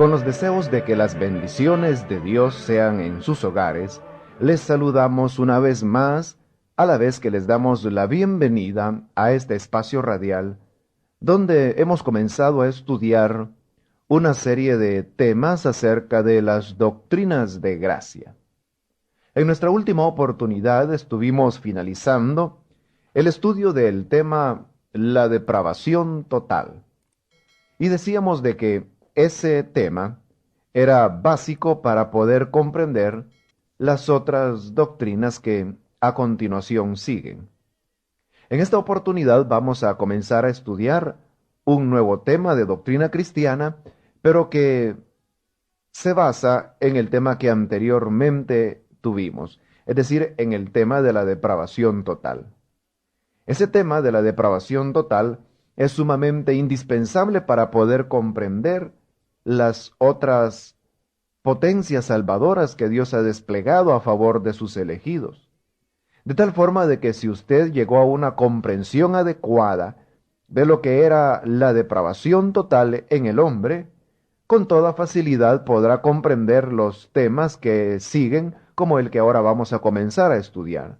Con los deseos de que las bendiciones de Dios sean en sus hogares, les saludamos una vez más, a la vez que les damos la bienvenida a este espacio radial, donde hemos comenzado a estudiar una serie de temas acerca de las doctrinas de gracia. En nuestra última oportunidad estuvimos finalizando el estudio del tema la depravación total. Y decíamos de que ese tema era básico para poder comprender las otras doctrinas que a continuación siguen. En esta oportunidad vamos a comenzar a estudiar un nuevo tema de doctrina cristiana, pero que se basa en el tema que anteriormente tuvimos, es decir, en el tema de la depravación total. Ese tema de la depravación total es sumamente indispensable para poder comprender las otras potencias salvadoras que Dios ha desplegado a favor de sus elegidos. De tal forma de que si usted llegó a una comprensión adecuada de lo que era la depravación total en el hombre, con toda facilidad podrá comprender los temas que siguen, como el que ahora vamos a comenzar a estudiar,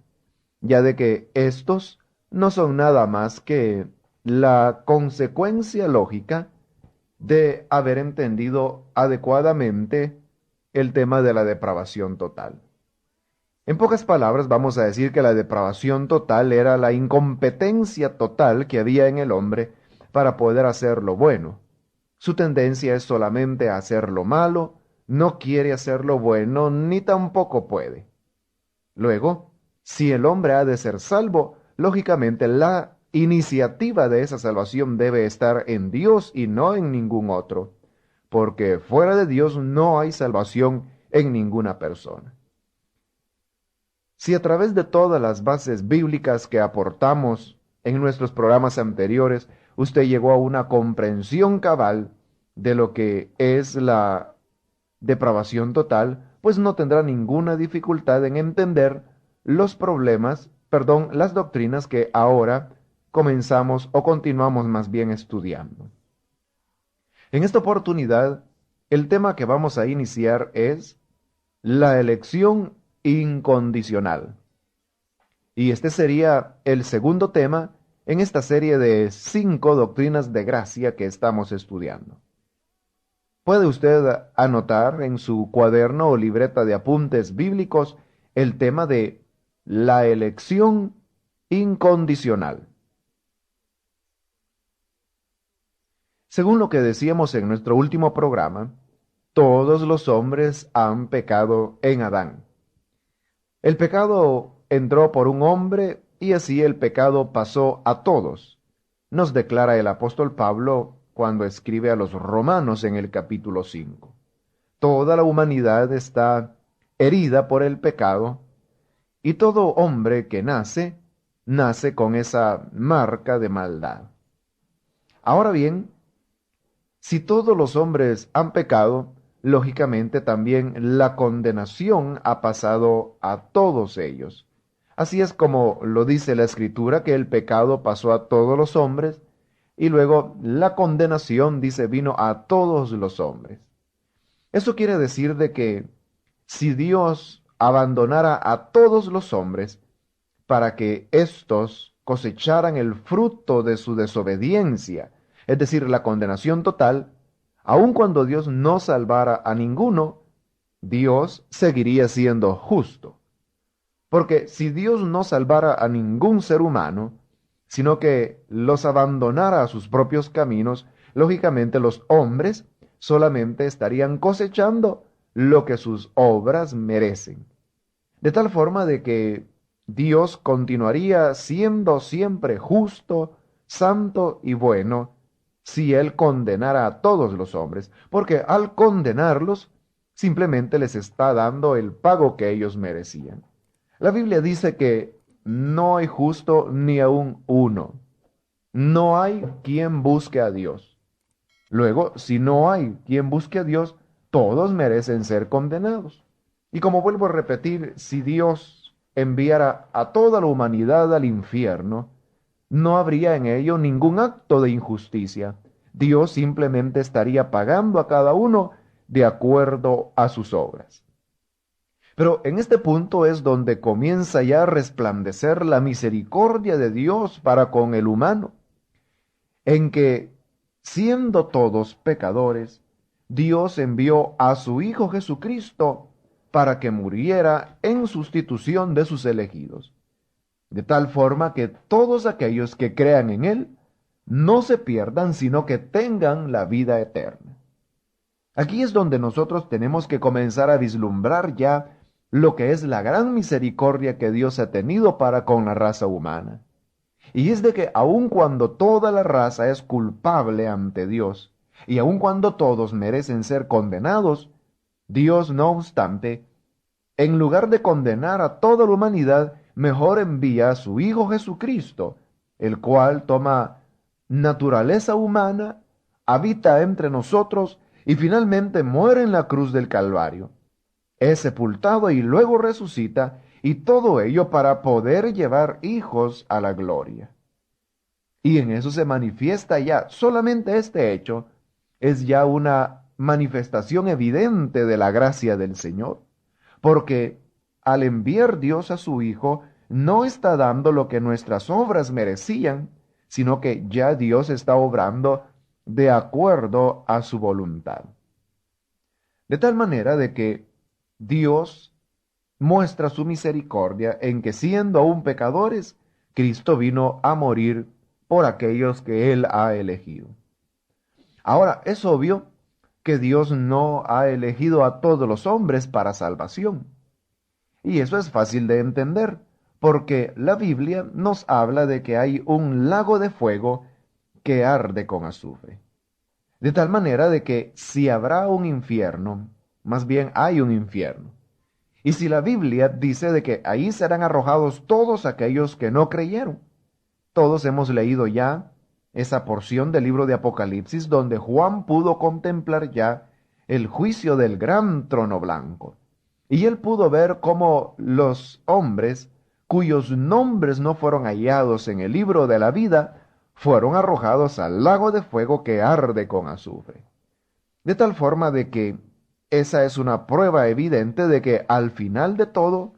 ya de que estos no son nada más que la consecuencia lógica de haber entendido adecuadamente el tema de la depravación total. En pocas palabras, vamos a decir que la depravación total era la incompetencia total que había en el hombre para poder hacer lo bueno. Su tendencia es solamente a hacer lo malo, no quiere hacer lo bueno, ni tampoco puede. Luego, si el hombre ha de ser salvo, lógicamente la iniciativa de esa salvación debe estar en Dios y no en ningún otro, porque fuera de Dios no hay salvación en ninguna persona. Si a través de todas las bases bíblicas que aportamos en nuestros programas anteriores, usted llegó a una comprensión cabal de lo que es la depravación total, pues no tendrá ninguna dificultad en entender las doctrinas que ahora comenzamos o continuamos más bien estudiando. En esta oportunidad, el tema que vamos a iniciar es la elección incondicional. Y este sería el segundo tema en esta serie de 5 doctrinas de gracia que estamos estudiando. Puede usted anotar en su cuaderno o libreta de apuntes bíblicos el tema de la elección incondicional. Según lo que decíamos en nuestro último programa, todos los hombres han pecado en Adán. El pecado entró por un hombre y así el pecado pasó a todos, nos declara el apóstol Pablo cuando escribe a los romanos en el capítulo 5. Toda la humanidad está herida por el pecado y todo hombre que nace con esa marca de maldad. Ahora bien, si todos los hombres han pecado, lógicamente también la condenación ha pasado a todos ellos. Así es como lo dice la Escritura, que el pecado pasó a todos los hombres, y luego la condenación, dice, vino a todos los hombres. Eso quiere decir de que si Dios abandonara a todos los hombres para que éstos cosecharan el fruto de su desobediencia, es decir, la condenación total, aun cuando Dios no salvara a ninguno, Dios seguiría siendo justo. Porque si Dios no salvara a ningún ser humano, sino que los abandonara a sus propios caminos, lógicamente los hombres solamente estarían cosechando lo que sus obras merecen. De tal forma de que Dios continuaría siendo siempre justo, santo y bueno, si Él condenara a todos los hombres, porque al condenarlos, simplemente les está dando el pago que ellos merecían. La Biblia dice que no hay justo ni aun uno. No hay quien busque a Dios. Luego, si no hay quien busque a Dios, todos merecen ser condenados. Y como vuelvo a repetir, si Dios enviara a toda la humanidad al infierno, no habría en ello ningún acto de injusticia. Dios simplemente estaría pagando a cada uno de acuerdo a sus obras. Pero en este punto es donde comienza ya a resplandecer la misericordia de Dios para con el humano, en que, siendo todos pecadores, Dios envió a su Hijo Jesucristo para que muriera en sustitución de sus elegidos, de tal forma que todos aquellos que crean en Él no se pierdan, sino que tengan la vida eterna. Aquí es donde nosotros tenemos que comenzar a vislumbrar ya lo que es la gran misericordia que Dios ha tenido para con la raza humana. Y es de que aun cuando toda la raza es culpable ante Dios, y aun cuando todos merecen ser condenados, Dios, no obstante, en lugar de condenar a toda la humanidad, mejor envía a su Hijo Jesucristo, el cual toma naturaleza humana, habita entre nosotros y finalmente muere en la cruz del Calvario. Es sepultado y luego resucita, y todo ello para poder llevar hijos a la gloria. Y en eso se manifiesta ya, solamente este hecho es ya una manifestación evidente de la gracia del Señor, porque al enviar Dios a su Hijo, no está dando lo que nuestras obras merecían, sino que ya Dios está obrando de acuerdo a su voluntad. De tal manera de que Dios muestra su misericordia en que siendo aún pecadores, Cristo vino a morir por aquellos que Él ha elegido. Ahora, es obvio que Dios no ha elegido a todos los hombres para salvación. Y eso es fácil de entender, porque la Biblia nos habla de que hay un lago de fuego que arde con azufre. De tal manera de que si habrá un infierno, más bien hay un infierno. Y si la Biblia dice de que ahí serán arrojados todos aquellos que no creyeron. Todos hemos leído ya esa porción del libro de Apocalipsis donde Juan pudo contemplar ya el juicio del gran trono blanco. Y él pudo ver cómo los hombres cuyos nombres no fueron hallados en el libro de la vida fueron arrojados al lago de fuego que arde con azufre. De tal forma de que esa es una prueba evidente de que al final de todo,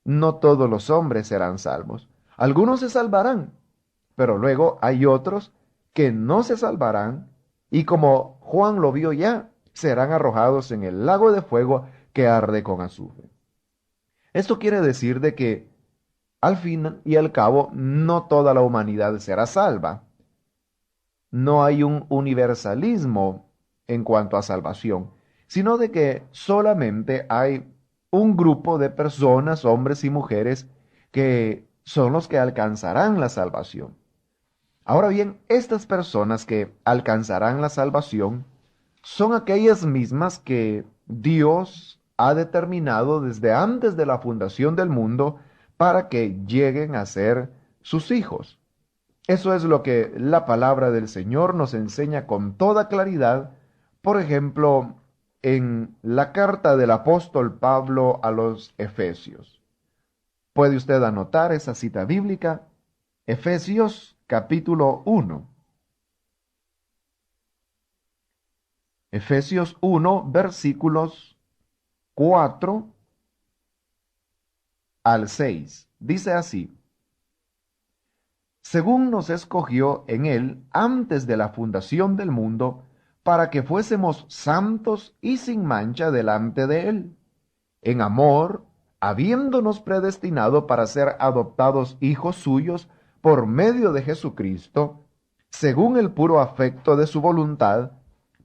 no todos los hombres serán salvos. Algunos se salvarán, pero luego hay otros que no se salvarán y como Juan lo vio ya, serán arrojados en el lago de fuego que arde con azufre. Esto quiere decir de que al fin y al cabo no toda la humanidad será salva. No hay un universalismo en cuanto a salvación, sino de que solamente hay un grupo de personas, hombres y mujeres, que son los que alcanzarán la salvación. Ahora bien, estas personas que alcanzarán la salvación son aquellas mismas que Dios ha determinado desde antes de la fundación del mundo para que lleguen a ser sus hijos. Eso es lo que la palabra del Señor nos enseña con toda claridad, por ejemplo, en la carta del apóstol Pablo a los Efesios. ¿Puede usted anotar esa cita bíblica? Efesios capítulo 1. Efesios 1, versículos 4 al 6. Dice así: según nos escogió en él antes de la fundación del mundo, para que fuésemos santos y sin mancha delante de él, en amor, habiéndonos predestinado para ser adoptados hijos suyos por medio de Jesucristo, según el puro afecto de su voluntad,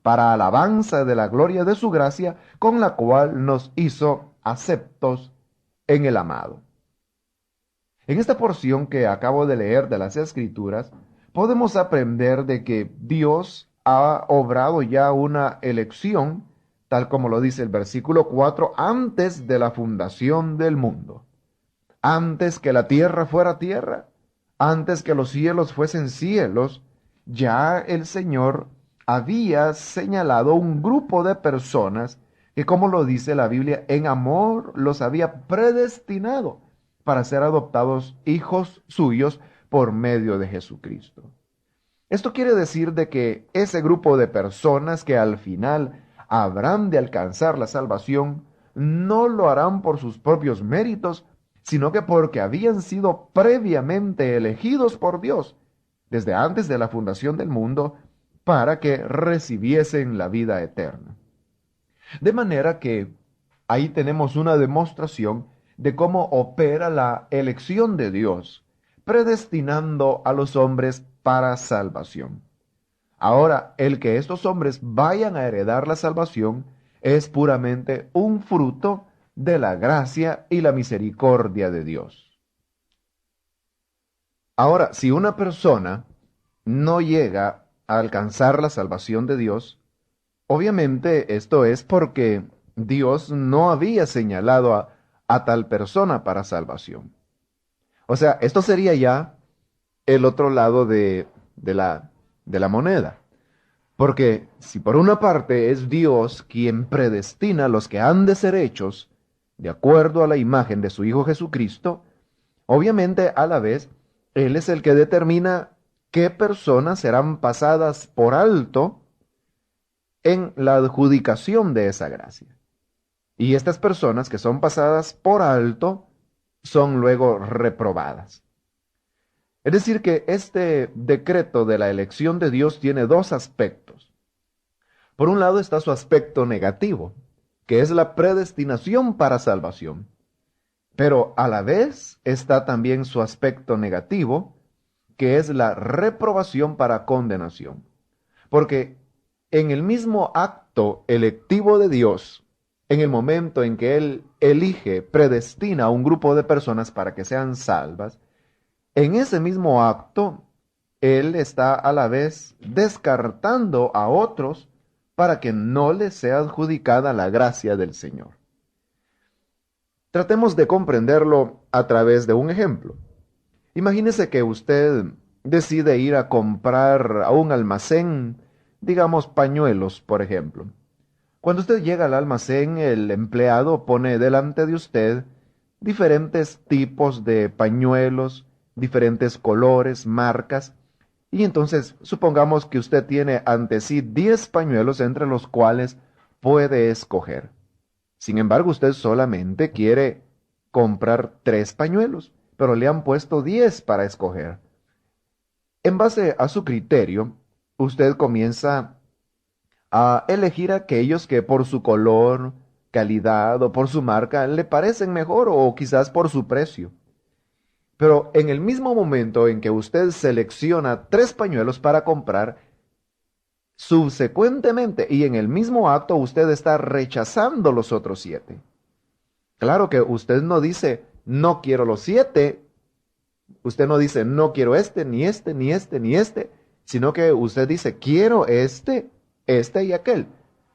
para alabanza de la gloria de su gracia, con la cual nos hizo aceptos en el amado. En esta porción que acabo de leer de las Escrituras, podemos aprender de que Dios ha obrado ya una elección, tal como lo dice el versículo 4, antes de la fundación del mundo. Antes que la tierra fuera tierra, antes que los cielos fuesen cielos, ya el Señor había señalado un grupo de personas que, como lo dice la Biblia, en amor los había predestinado para ser adoptados hijos suyos por medio de Jesucristo. Esto quiere decir de que ese grupo de personas que al final habrán de alcanzar la salvación, no lo harán por sus propios méritos, sino que porque habían sido previamente elegidos por Dios, desde antes de la fundación del mundo, para que recibiesen la vida eterna. De manera que ahí tenemos una demostración de cómo opera la elección de Dios, predestinando a los hombres para salvación. Ahora, el que estos hombres vayan a heredar la salvación es puramente un fruto de la gracia y la misericordia de Dios. Ahora, si una persona no llega a alcanzar la salvación de Dios, obviamente esto es porque Dios no había señalado a tal persona para salvación. O sea, esto sería ya el otro lado de la moneda. Porque si por una parte es Dios quien predestina a los que han de ser hechos de acuerdo a la imagen de su Hijo Jesucristo, obviamente a la vez Él es el que determina qué personas serán pasadas por alto en la adjudicación de esa gracia. Y estas personas que son pasadas por alto son luego reprobadas. Es decir, que este decreto de la elección de Dios tiene dos aspectos. Por un lado está su aspecto negativo, que es la predestinación para salvación. Pero a la vez está también su aspecto negativo, que es la reprobación para condenación. Porque en el mismo acto electivo de Dios, en el momento en que Él elige, predestina a un grupo de personas para que sean salvas, en ese mismo acto, Él está a la vez descartando a otros para que no les sea adjudicada la gracia del Señor. Tratemos de comprenderlo a través de un ejemplo. Imagínese que usted decide ir a comprar a un almacén, digamos pañuelos, por ejemplo. Cuando usted llega al almacén, el empleado pone delante de usted diferentes tipos de pañuelos, diferentes colores, marcas, y entonces supongamos que usted tiene ante sí 10 pañuelos entre los cuales puede escoger. Sin embargo, usted solamente quiere comprar 3 pañuelos, pero le han puesto 10 para escoger. En base a su criterio, usted comienza a elegir aquellos que por su color, calidad o por su marca le parecen mejor o quizás por su precio. Pero en el mismo momento en que usted selecciona 3 pañuelos para comprar, subsecuentemente y en el mismo acto usted está rechazando los otros 7. Claro que usted no dice, no quiero los 7, usted no dice, no quiero este, ni este, ni este, ni este, sino que usted dice, quiero este y aquel.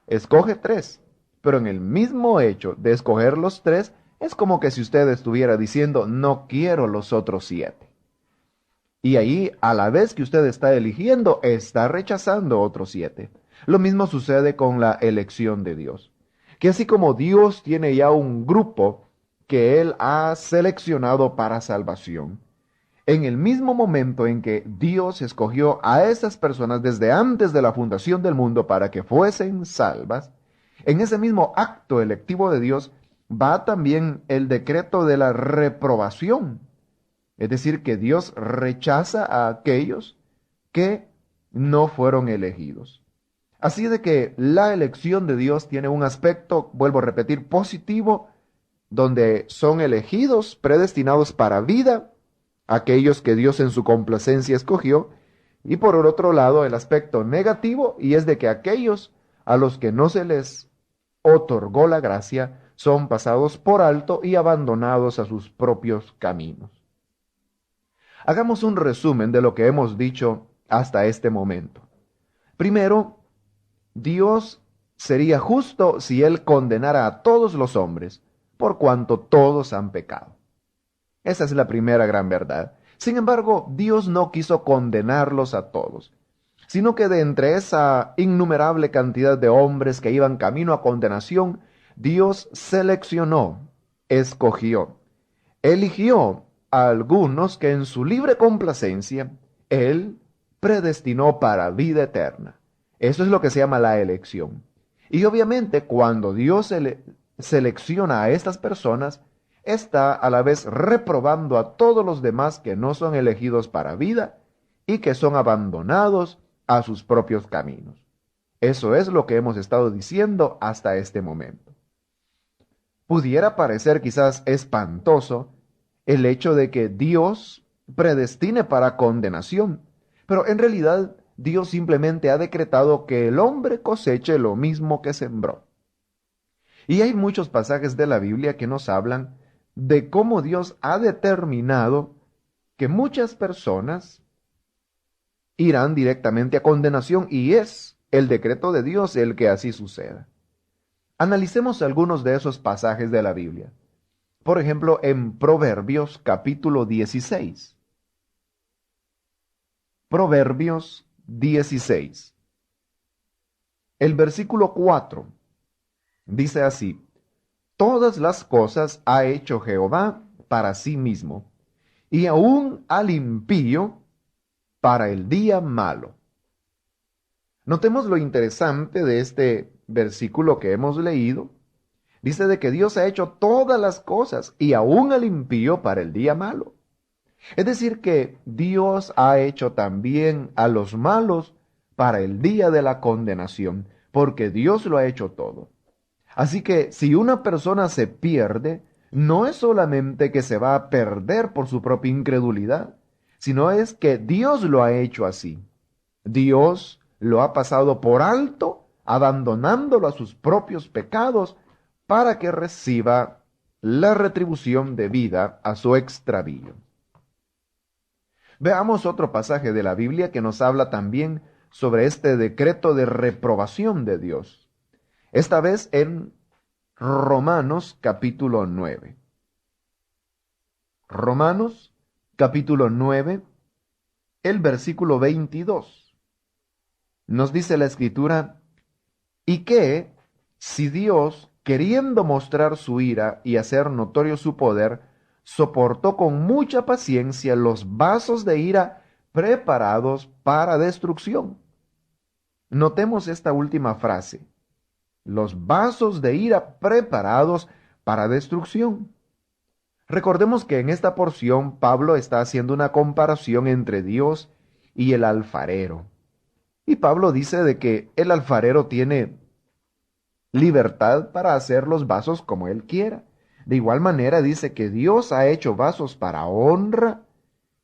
Escoge 3, pero en el mismo hecho de escoger los 3, es como que si usted estuviera diciendo, no quiero los otros 7. Y ahí, a la vez que usted está eligiendo, está rechazando otros 7. Lo mismo sucede con la elección de Dios. Que así como Dios tiene ya un grupo que Él ha seleccionado para salvación, en el mismo momento en que Dios escogió a esas personas desde antes de la fundación del mundo para que fuesen salvas, en ese mismo acto electivo de Dios va también el decreto de la reprobación. Es decir, que Dios rechaza a aquellos que no fueron elegidos. Así de que la elección de Dios tiene un aspecto, vuelvo a repetir, positivo, donde son elegidos, predestinados para vida, aquellos que Dios en su complacencia escogió, y por el otro lado el aspecto negativo, y es de que aquellos a los que no se les otorgó la gracia son pasados por alto y abandonados a sus propios caminos. Hagamos un resumen de lo que hemos dicho hasta este momento. Primero, Dios sería justo si Él condenara a todos los hombres, por cuanto todos han pecado. Esa es la primera gran verdad. Sin embargo, Dios no quiso condenarlos a todos, sino que de entre esa innumerable cantidad de hombres que iban camino a condenación, Dios seleccionó, escogió, eligió a algunos que en su libre complacencia Él predestinó para vida eterna. Eso es lo que se llama la elección. Y obviamente cuando Dios selecciona a estas personas, está a la vez reprobando a todos los demás que no son elegidos para vida y que son abandonados a sus propios caminos. Eso es lo que hemos estado diciendo hasta este momento. Pudiera parecer quizás espantoso el hecho de que Dios predestine para condenación, pero en realidad Dios simplemente ha decretado que el hombre coseche lo mismo que sembró. Y hay muchos pasajes de la Biblia que nos hablan de cómo Dios ha determinado que muchas personas irán directamente a condenación y es el decreto de Dios el que así suceda. Analicemos algunos de esos pasajes de la Biblia. Por ejemplo, en Proverbios capítulo 16. Proverbios 16. El versículo 4 dice así: todas las cosas ha hecho Jehová para sí mismo, y aún al impío para el día malo. Notemos lo interesante de este versículo que hemos leído. Dice de que Dios ha hecho todas las cosas y aún al impío para el día malo. Es decir, que Dios ha hecho también a los malos para el día de la condenación, porque Dios lo ha hecho todo. Así que si una persona se pierde, no es solamente que se va a perder por su propia incredulidad, sino es que Dios lo ha hecho así. Dios lo ha pasado por alto, abandonándolo a sus propios pecados, para que reciba la retribución debida a su extravío. Veamos otro pasaje de la Biblia que nos habla también sobre este decreto de reprobación de Dios. Esta vez en Romanos capítulo 9. Romanos capítulo 9, el versículo 22. Nos dice la Escritura: y que si Dios, queriendo mostrar su ira y hacer notorio su poder, soportó con mucha paciencia los vasos de ira preparados para destrucción. Notemos esta última frase: los vasos de ira preparados para destrucción. Recordemos que en esta porción Pablo está haciendo una comparación entre Dios y el alfarero. Y Pablo dice de que el alfarero tiene libertad para hacer los vasos como él quiera. De igual manera dice que Dios ha hecho vasos para honra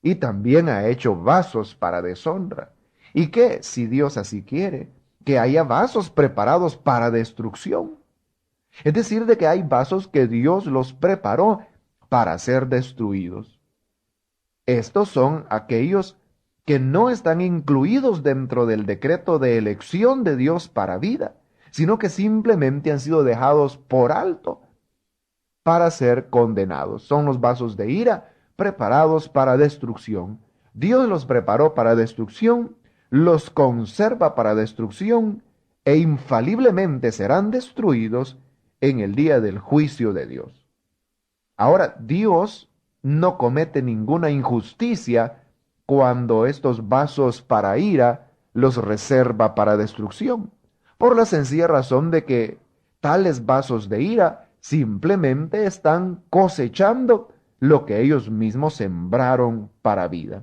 y también ha hecho vasos para deshonra. Y que, si Dios así quiere, que haya vasos preparados para destrucción. Es decir, de que hay vasos que Dios los preparó para ser destruidos. Estos son aquellos que no están incluidos dentro del decreto de elección de Dios para vida, sino que simplemente han sido dejados por alto para ser condenados. Son los vasos de ira preparados para destrucción. Dios los preparó para destrucción, los conserva para destrucción e infaliblemente serán destruidos en el día del juicio de Dios. Ahora, Dios no comete ninguna injusticia cuando estos vasos para ira los reserva para destrucción, por la sencilla razón de que tales vasos de ira simplemente están cosechando lo que ellos mismos sembraron para vida.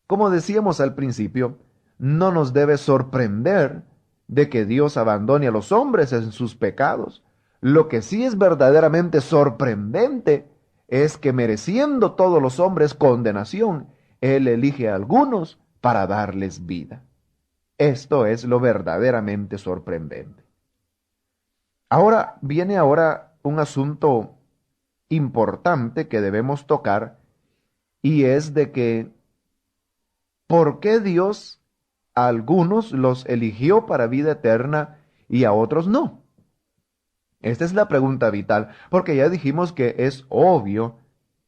Como decíamos al principio, no nos debe sorprender de que Dios abandone a los hombres en sus pecados. Lo que sí es verdaderamente sorprendente es que, mereciendo todos los hombres condenación, Él elige a algunos para darles vida. Esto es lo verdaderamente sorprendente. Ahora viene un asunto importante que debemos tocar, y es de que ¿por qué Dios a algunos los eligió para vida eterna y a otros no? Esta es la pregunta vital, porque ya dijimos que es obvio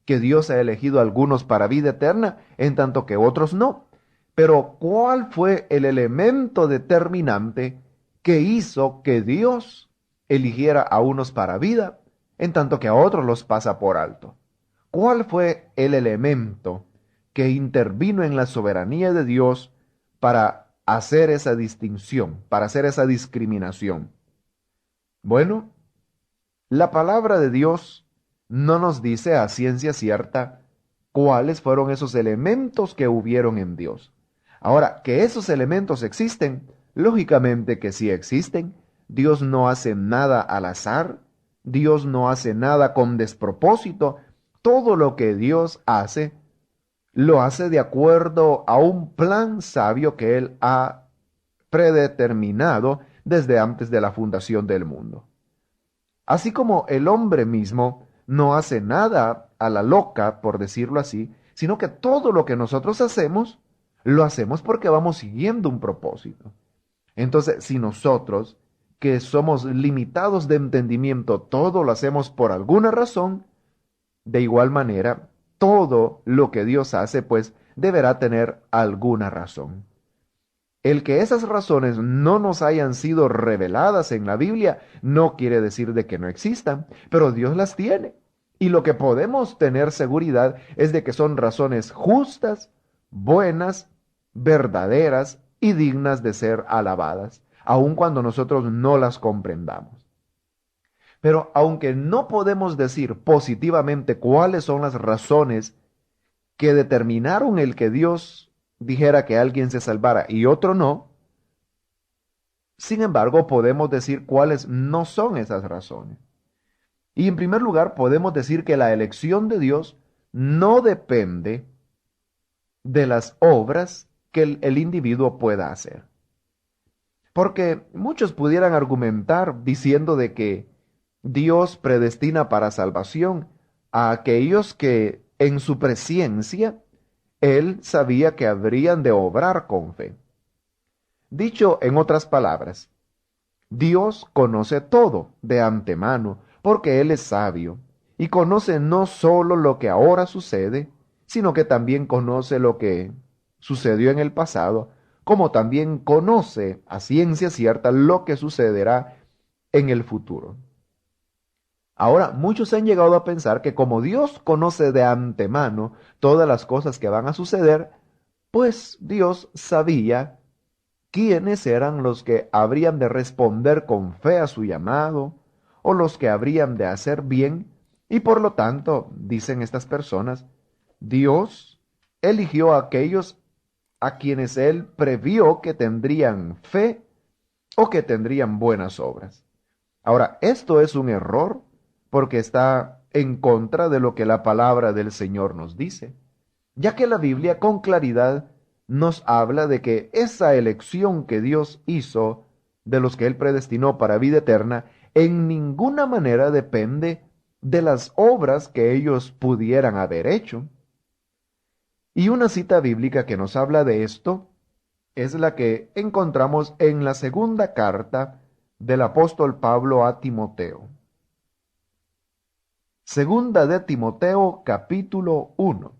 que Dios ha elegido a algunos para vida eterna, en tanto que otros no. Pero ¿cuál fue el elemento determinante que hizo que Dios eligiera a unos para vida, en tanto que a otros los pasa por alto? ¿Cuál fue el elemento que intervino en la soberanía de Dios para hacer esa distinción, para hacer esa discriminación? Bueno, la palabra de Dios no nos dice a ciencia cierta cuáles fueron esos elementos que hubieron en Dios. Ahora, que esos elementos existen, lógicamente que sí existen. Dios no hace nada al azar, Dios no hace nada con despropósito. Todo lo que Dios hace, lo hace de acuerdo a un plan sabio que Él ha predeterminado desde antes de la fundación del mundo. Así como el hombre mismo no hace nada a la loca, por decirlo así, sino que todo lo que nosotros hacemos, lo hacemos porque vamos siguiendo un propósito. Entonces, si nosotros, que somos limitados de entendimiento, todo lo hacemos por alguna razón, de igual manera, todo lo que Dios hace, pues, deberá tener alguna razón. El que esas razones no nos hayan sido reveladas en la Biblia no quiere decir de que no existan, pero Dios las tiene. Y lo que podemos tener seguridad es de que son razones justas, buenas, verdaderas y dignas de ser alabadas, aun cuando nosotros no las comprendamos. Pero aunque no podemos decir positivamente cuáles son las razones que determinaron el que Dios dijera que alguien se salvara y otro no, sin embargo podemos decir cuáles no son esas razones. Y en primer lugar podemos decir que la elección de Dios no depende de las obras que el individuo pueda hacer. Porque muchos pudieran argumentar diciendo de que Dios predestina para salvación a aquellos que en su presciencia Él sabía que habrían de obrar con fe. Dicho en otras palabras, Dios conoce todo de antemano porque Él es sabio y conoce no solo lo que ahora sucede, sino que también conoce lo que sucedió en el pasado, como también conoce a ciencia cierta lo que sucederá en el futuro. Ahora, muchos han llegado a pensar que como Dios conoce de antemano todas las cosas que van a suceder, pues Dios sabía quiénes eran los que habrían de responder con fe a su llamado o los que habrían de hacer bien, y por lo tanto, dicen estas personas, Dios eligió a aquellos a quienes Él previó que tendrían fe o que tendrían buenas obras. Ahora, esto es un error porque está en contra de lo que la palabra del Señor nos dice, ya que la Biblia con claridad nos habla de que esa elección que Dios hizo de los que Él predestinó para vida eterna, en ninguna manera depende de las obras que ellos pudieran haber hecho. Y una cita bíblica que nos habla de esto es la que encontramos en la segunda carta del apóstol Pablo a Timoteo. Segunda de Timoteo, capítulo 1.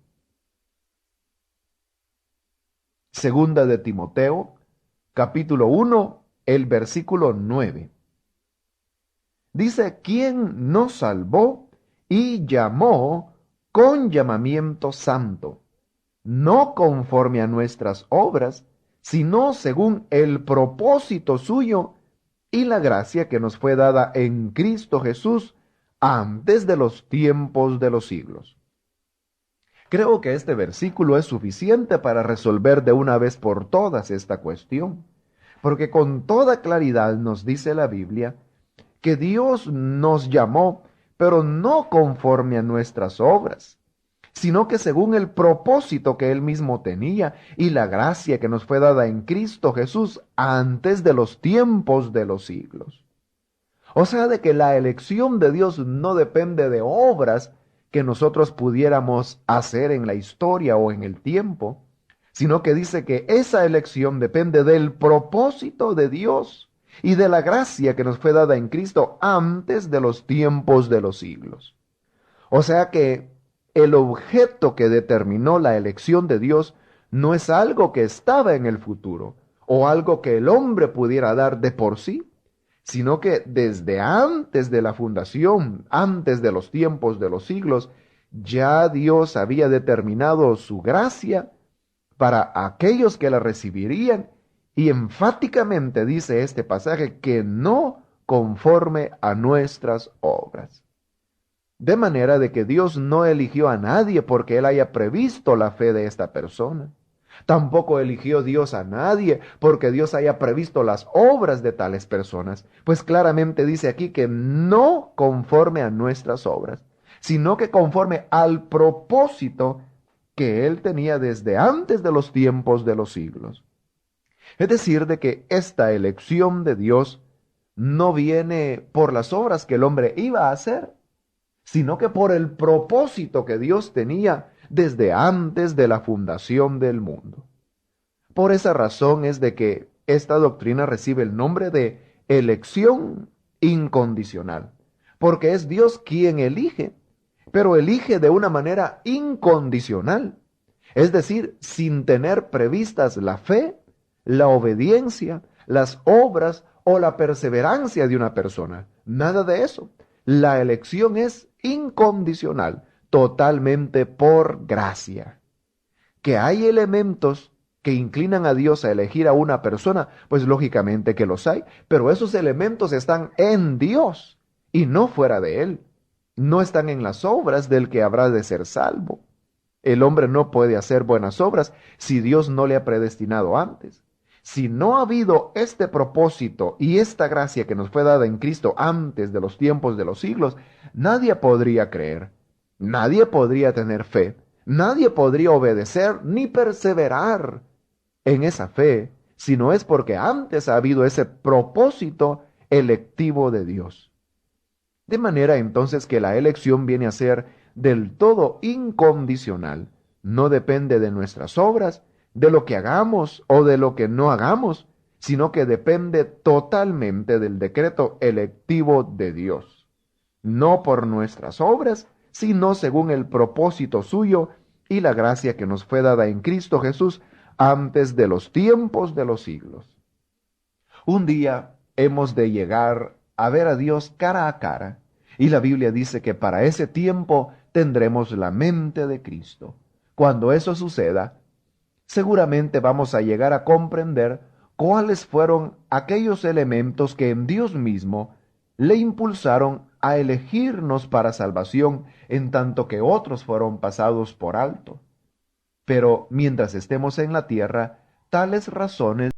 Segunda de Timoteo, capítulo 1, el versículo 9. Dice, ¿quién nos salvó y llamó con llamamiento santo, no conforme a nuestras obras, sino según el propósito suyo y la gracia que nos fue dada en Cristo Jesús antes de los tiempos de los siglos? Creo que este versículo es suficiente para resolver de una vez por todas esta cuestión, porque con toda claridad nos dice la Biblia que Dios nos llamó, pero no conforme a nuestras obras, sino que según el propósito que Él mismo tenía y la gracia que nos fue dada en Cristo Jesús antes de los tiempos de los siglos. O sea, de que la elección de Dios no depende de obras que nosotros pudiéramos hacer en la historia o en el tiempo, sino que dice que esa elección depende del propósito de Dios y de la gracia que nos fue dada en Cristo antes de los tiempos de los siglos. O sea que el objeto que determinó la elección de Dios no es algo que estaba en el futuro o algo que el hombre pudiera dar de por sí, sino que desde antes de la fundación, antes de los tiempos de los siglos, ya Dios había determinado su gracia para aquellos que la recibirían, y enfáticamente dice este pasaje que no conforme a nuestras obras. De manera de que Dios no eligió a nadie porque Él haya previsto la fe de esta persona. Tampoco eligió Dios a nadie porque Dios haya previsto las obras de tales personas. Pues claramente dice aquí que no conforme a nuestras obras, sino que conforme al propósito que Él tenía desde antes de los tiempos de los siglos. Es decir, de que esta elección de Dios no viene por las obras que el hombre iba a hacer, sino que por el propósito que Dios tenía desde antes de la fundación del mundo. Por esa razón es de que esta doctrina recibe el nombre de elección incondicional, porque es Dios quien elige, pero elige de una manera incondicional, es decir, sin tener previstas la fe, la obediencia, las obras o la perseverancia de una persona. Nada de eso. La elección es incondicional, totalmente por gracia. Que hay elementos que inclinan a Dios a elegir a una persona, pues lógicamente que los hay, pero esos elementos están en Dios y no fuera de Él. No están en las obras del que habrá de ser salvo. El hombre no puede hacer buenas obras si Dios no le ha predestinado antes. Si no ha habido este propósito y esta gracia que nos fue dada en Cristo antes de los tiempos de los siglos, nadie podría creer, nadie podría tener fe, nadie podría obedecer ni perseverar en esa fe, si no es porque antes ha habido ese propósito electivo de Dios. De manera entonces que la elección viene a ser del todo incondicional, no depende de nuestras obras, de lo que hagamos o de lo que no hagamos, sino que depende totalmente del decreto electivo de Dios, no por nuestras obras, sino según el propósito suyo y la gracia que nos fue dada en Cristo Jesús antes de los tiempos de los siglos. Un día hemos de llegar a ver a Dios cara a cara, y la Biblia dice que para ese tiempo tendremos la mente de Cristo. Cuando eso suceda, seguramente vamos a llegar a comprender cuáles fueron aquellos elementos que en Dios mismo le impulsaron a elegirnos para salvación, en tanto que otros fueron pasados por alto. Pero mientras estemos en la tierra, tales razones